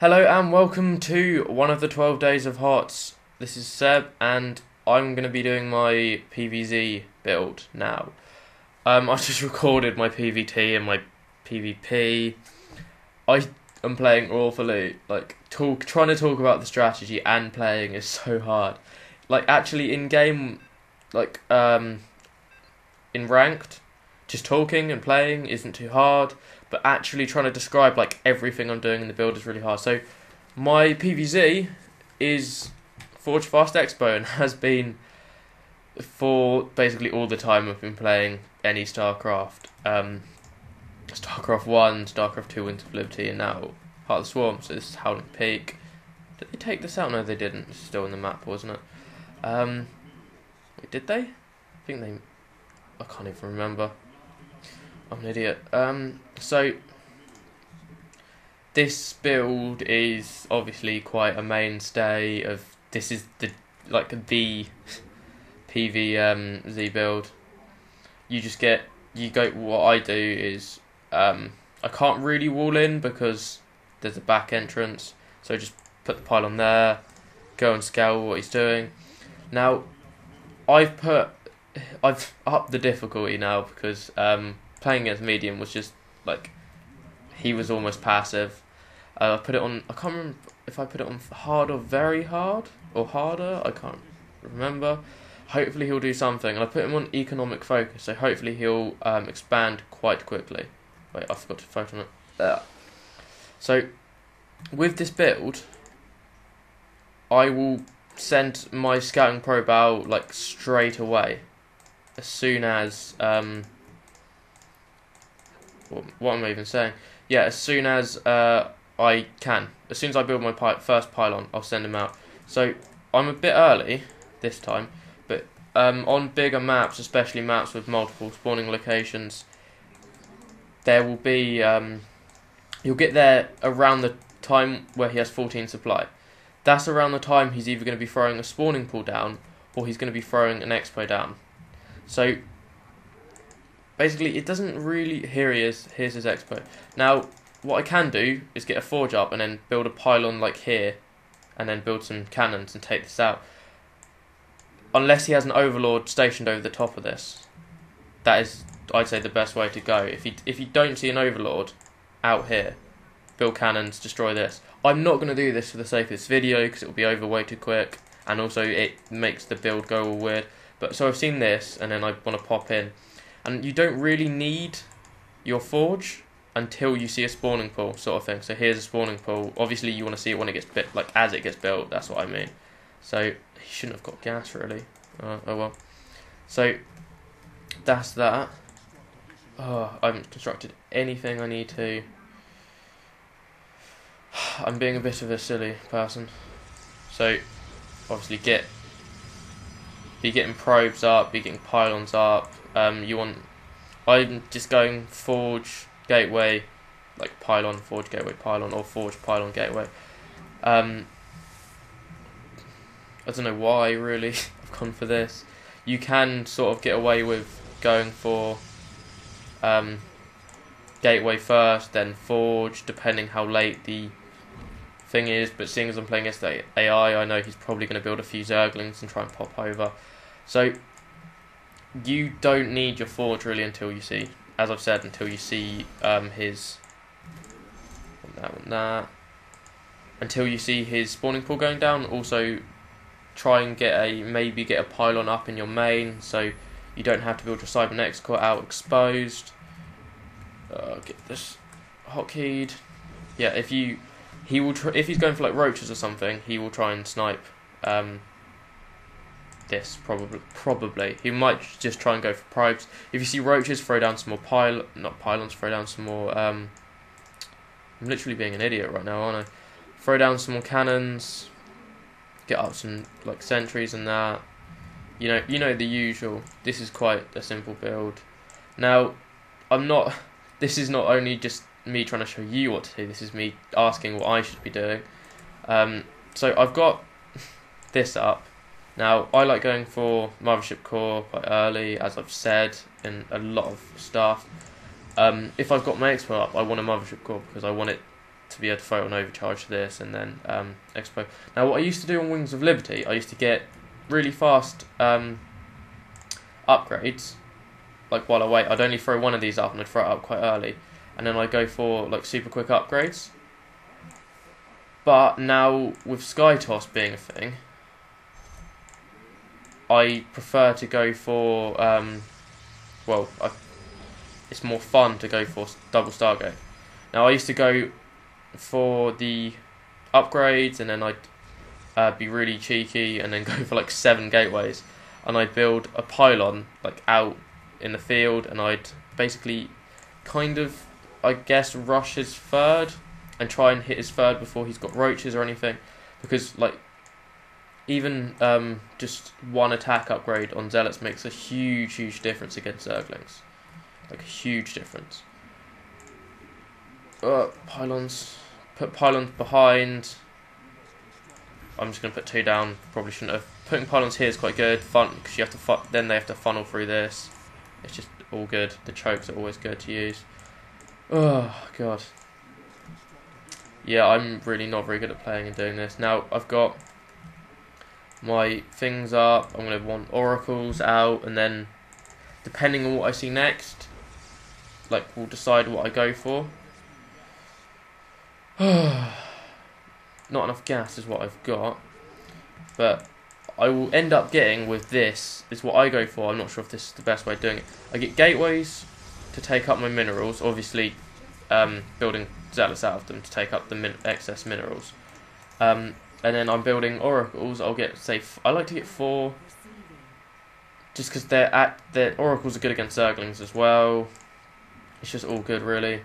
Hello and welcome to one of the 12 days of HotS. This is Seb and I'm going to be doing my PvZ build now. I just recorded my PvT and my PvP. I am playing awfully. Trying to talk about the strategy and playing is so hard. Actually in game, in ranked, just talking and playing isn't too hard. But actually trying to describe everything I'm doing in the build is really hard. So my PvZ is Forge Fast Expo and has been for basically all the time I've been playing any StarCraft. StarCraft 1, StarCraft 2, Winter of Liberty, and now Heart of the Swarm. So this is Howling Peak. Did they take this out? No, they didn't. It's still in the map, wasn't it? Wait, did they? I think they... I can't even remember. I'm an idiot. So this build is obviously quite a mainstay of. This is the PvZ build. What I do is I can't really wall in because there's a back entrance. So just put the pylon there, go and scale what he's doing. Now I've upped the difficulty now because playing against medium was just he was almost passive. I put it on. I can't remember if I put it on hard or very hard or harder. I can't remember. Hopefully he'll do something. And I put him on economic focus, so hopefully he'll expand quite quickly. Wait, I forgot to photo it. There. So with this build, I will send my scouting probe out straight away, as soon as what am I even saying? Yeah, as soon as I can. As soon as I build my first pylon, I'll send him out. So I'm a bit early this time, but on bigger maps, especially maps with multiple spawning locations, there will be you'll get there around the time where he has 14 supply. That's around the time he's either going to be throwing a spawning pool down or he's going to be throwing an expo down. So basically, it doesn't really... Here he is. Here's his expo. Now, what I can do is get a forge up and then build a pylon here, and then build some cannons and take this out. Unless he has an overlord stationed over the top of this. That is, I'd say, the best way to go. If you don't see an overlord out here, build cannons, destroy this. I'm not going to do this for the sake of this video because it will be over way too quick, and also it makes the build go all weird. But so I've seen this, and then I want to pop in. And you don't really need your forge until you see a spawning pool, sort of thing. So here's a spawning pool. Obviously, you want to see it when it gets as it gets built. That's what I mean. So he shouldn't have got gas really. Oh well. So that's that. Oh, I haven't constructed anything I need to. I'm being a bit of a silly person. So obviously be getting probes up, be getting pylons up. I'm just going forge, gateway, pylon, forge, gateway, pylon, or forge, pylon, gateway. I don't know why really I've gone for this. You can sort of get away with going for gateway first, then forge, depending how late the thing is. But seeing as I'm playing against the AI, I know he's probably going to build a few zerglings and try and pop over. So you don't need your forge really until you see, as I've said, until you see until you see his spawning pool going down. Also, try and maybe get a pylon up in your main, so you don't have to build your cybernetics core out exposed. Get this hotkeyed. Yeah, if he's going for roaches or something, he will try and snipe. This probably he might just try and go for probes. If you see roaches, throw down some more throw down some more I'm literally being an idiot right now, aren't I? Throw down some more cannons, get up some sentries and that. You know the usual. This is quite a simple build. Now this is not only just me trying to show you what to do, this is me asking what I should be doing. So I've got this up. Now, I like going for Mothership Core quite early, as I've said in a lot of stuff. If I've got my Expo up, I want a Mothership Core because I want it to be able to photon overcharge this and then explode. Now what I used to do on Wings of Liberty, I used to get really fast upgrades. Like while I wait, I'd only throw one of these up and I'd throw it up quite early, and then I'd go for like super quick upgrades. But now with SkyToss being a thing, I prefer to go for it's more fun to go for double Stargate. Now I used to go for the upgrades and then I'd be really cheeky and then go for like 7 gateways, and I'd build a pylon like out in the field, and I'd basically kind of, I guess, rush his third and try and hit his third before he's got roaches or anything, because like even just one attack upgrade on Zealots makes a huge difference against Zerglings, like a huge difference. Pylons, put pylons behind. I'm just going to put 2 down, probably shouldn't have. Putting pylons here is quite good, fun, because you have to then they have to funnel through this. It's just all good. The chokes are always good to use. Oh god. Yeah, I'm really not very good at playing and doing this. Now I've got my things up. I'm going to want oracles out, and then depending on what I see next, like we'll decide what I go for. Not enough gas is what I've got, but I will end up getting with this, is what I go for. I'm not sure if this is the best way of doing it. I get gateways to take up my minerals, obviously building Zealots out of them to take up the excess minerals. And then I'm building oracles. I'll get, say, I like to get 4, just because their oracles are good against Zerglings as well. It's just all good, really.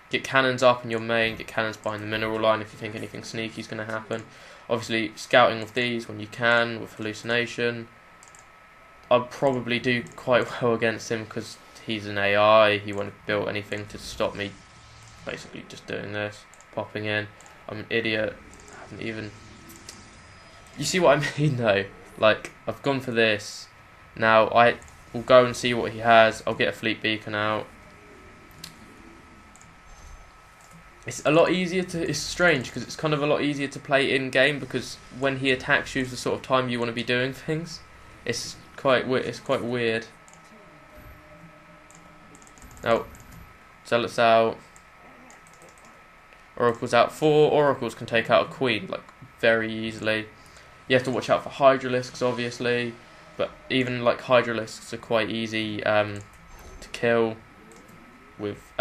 Get cannons up in your main, get cannons behind the mineral line if you think anything sneaky is going to happen. Obviously, scouting with these when you can, with hallucination. I'd probably do quite well against him because he's an AI. He won't have built anything to stop me basically just doing this, popping in. I'm an idiot. I haven't even... You see what I mean though? Like, I've gone for this. Now, I will go and see what he has. I'll get a fleet beacon out. It's a lot easier to... It's strange because it's kind of a lot easier to play in-game, because when he attacks you is the sort of time you want to be doing things. It's quite weird. Now, Zealots out. Oracles out. 4 oracles can take out a queen, like, very easily. You have to watch out for Hydralisks, obviously, but even, like, Hydralisks are quite easy to kill with,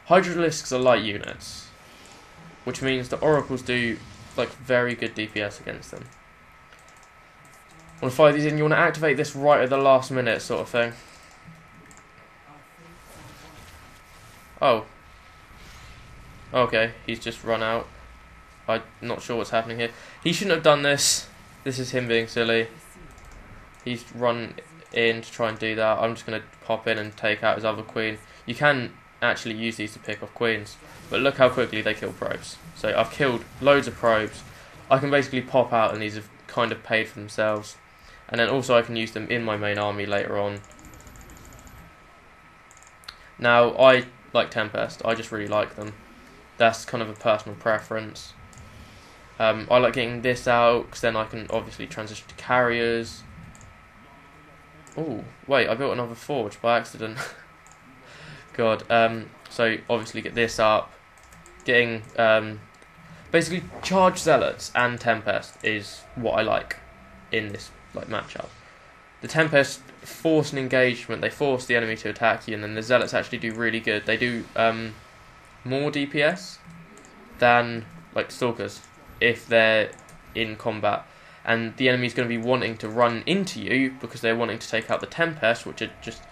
Hydralisks are light units, which means the oracles do, like, very good DPS against them. Want to fire these in, you want to activate this right at the last minute, sort of thing. Oh. Okay, he's just run out. I'm not sure what's happening here. He shouldn't have done this. This is him being silly. He's run in to try and do that. I'm just going to pop in and take out his other queen. You can actually use these to pick off queens, but look how quickly they kill probes. So I've killed loads of probes. I can basically pop out and these have kind of paid for themselves. And then also I can use them in my main army later on. Now, I like Tempest. I just really like them. That's kind of a personal preference. I like getting this out because then I can obviously transition to carriers. Oh, wait, I built another forge by accident. God. So obviously get this up. Getting basically charge Zealots and Tempest is what I like in this matchup. The Tempest force an engagement. They force the enemy to attack you, and then the Zealots actually do really good. They do more DPS than like Stalkers if they're in combat, and the enemy's going to be wanting to run into you because they're wanting to take out the Tempest, which are just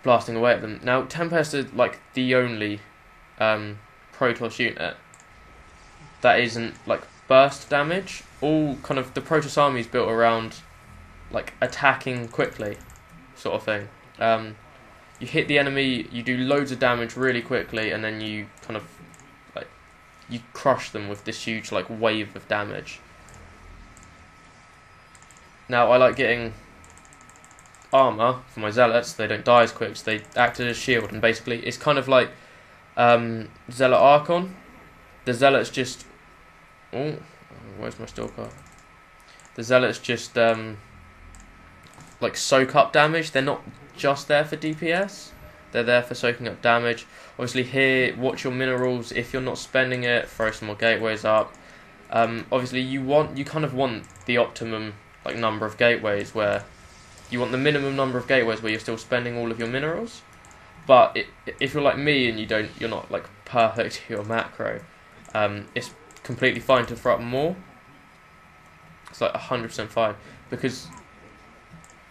blasting away at them. Now, Tempest is like the only Protoss unit that isn't like burst damage. All kind of the Protoss army is built around like attacking quickly, sort of thing. You hit the enemy, you do loads of damage really quickly, and then you kind of like you crush them with this huge like wave of damage. Now I like getting armour for my zealots. They don't die as quick, so they act as a shield, and basically it's kind of like Zealot Archon. The zealots just where's my stalker? The zealots just like soak up damage. They're not just there for DPS. They're there for soaking up damage. Obviously here, watch your minerals. If you're not spending it, throw some more gateways up. Obviously you kind of want the optimum like number of gateways, where you want the minimum number of gateways where you're still spending all of your minerals. But if you're like me and you're not like perfect to your macro, it's completely fine to throw up more. It's like 100% fine, because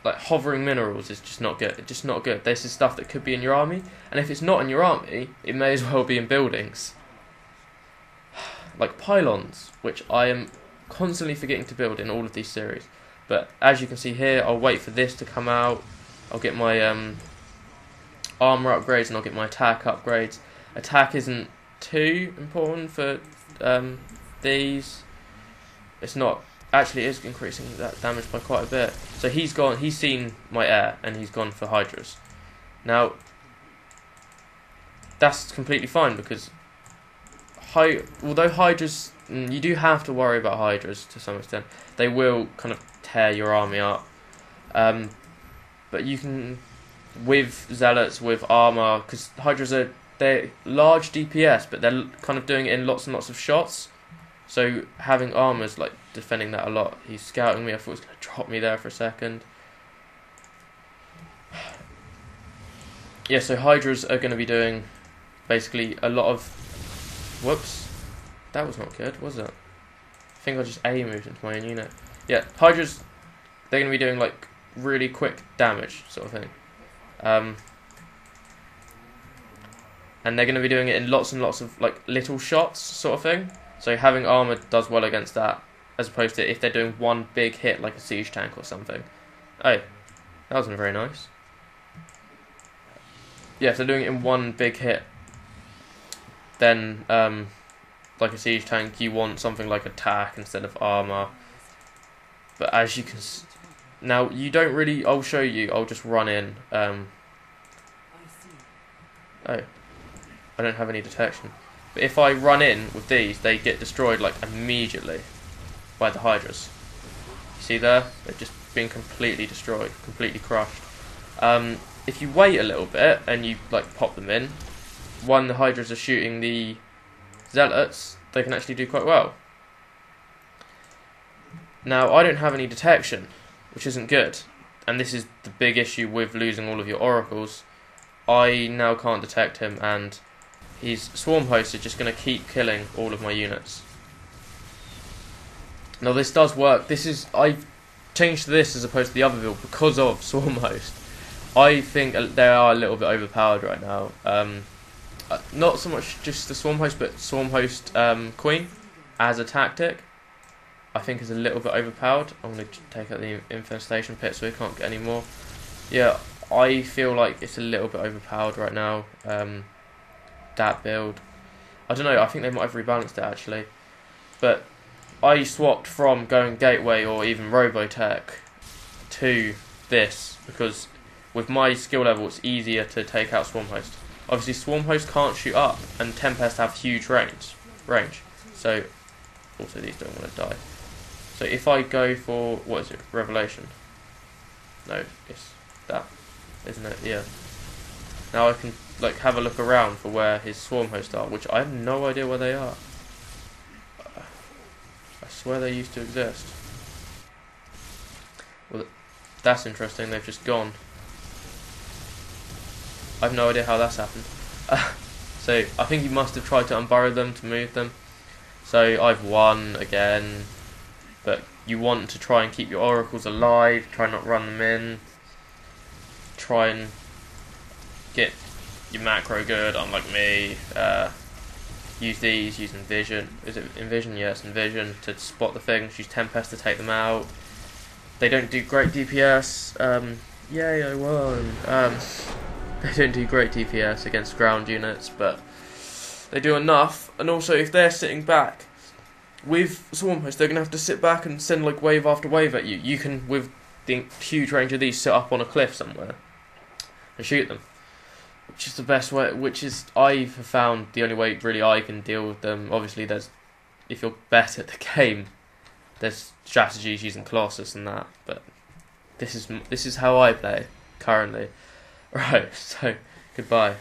like hovering minerals is just not good. It's just not good. This is stuff that could be in your army, and if it's not in your army, it may as well be in buildings. Like pylons, which I am constantly forgetting to build in all of these series. But as you can see here, I'll wait for this to come out. I'll get my armor upgrades, and I'll get my attack upgrades. Attack isn't too important for these. It's not. Actually, it is increasing that damage by quite a bit. So he's seen my air, and he's gone for Hydras. Now, that's completely fine, because although Hydras, you do have to worry about Hydras to some extent. They will kind of tear your army up. But you can, with Zealots, with armor, because Hydras they're large DPS, but they're kind of doing it in lots and lots of shots. So having armor's like defending that a lot. He's scouting me. I thought he was going to drop me there for a second. Yeah, so Hydras are going to be doing basically a lot of... Whoops. That was not good, was it? I think I just A-moved into my own unit. Yeah, Hydras, they're going to be doing like really quick damage sort of thing. And they're going to be doing it in lots and lots of like little shots sort of thing. So having armor does well against that, as opposed to if they're doing one big hit like a siege tank or something. Oh, that wasn't very nice. Yeah, if they're doing it in one big hit, then like a siege tank, you want something like attack instead of armor. But as you can now, you don't really. I'll show you. I'll just run in. Oh, I don't have any detection. But if I run in with these, they get destroyed like immediately by the Hydras. You see there? They've just been completely destroyed, completely crushed. If you wait a little bit and you like pop them in, when the Hydras are shooting the Zealots, they can actually do quite well. Now, I don't have any detection, which isn't good. And this is the big issue with losing all of your oracles. I now can't detect him, and his swarm hosts are just going to keep killing all of my units. Now this does work. I've changed this as opposed to the other build because of swarm host. I think they are a little bit overpowered right now. Not so much just the swarm host, but swarm host queen as a tactic, I think is a little bit overpowered. I'm going to take out the infestation pit so we can't get any more. Yeah, I feel like it's a little bit overpowered right now. That build, I don't know, I think they might have rebalanced it actually, but I swapped from going gateway or even robotech to this because with my skill level it's easier to take out swarm host. Obviously swarm host can't shoot up, and Tempest have huge range, so also these don't want to die. So if I go for, what is it, Revelation? No, it's that, isn't it? Yeah. Now I can like have a look around for where his swarm hosts are, which I have no idea where they are. I swear they used to exist. Well, that's interesting, they've just gone. I have no idea how that's happened. So I think he must have tried to unburrow them to move them. So I've won again. But you want to try and keep your oracles alive, try not run them in. Try and get your macro good, unlike me. Use these, use Envision. Is it Envision? Yes, Envision to spot the things. Use Tempest to take them out. They don't do great DPS. Yay, I won. They don't do great DPS against ground units, but they do enough. And also, if they're sitting back with Swarm Host, they're going to have to sit back and send like wave after wave at you. You can, with the huge range of these, sit up on a cliff somewhere and shoot them. Which is the best way, which is, I've found the only way really I can deal with them. Obviously, if you're better at the game, there's strategies using Colossus and that, but this is how I play currently. Right, so goodbye.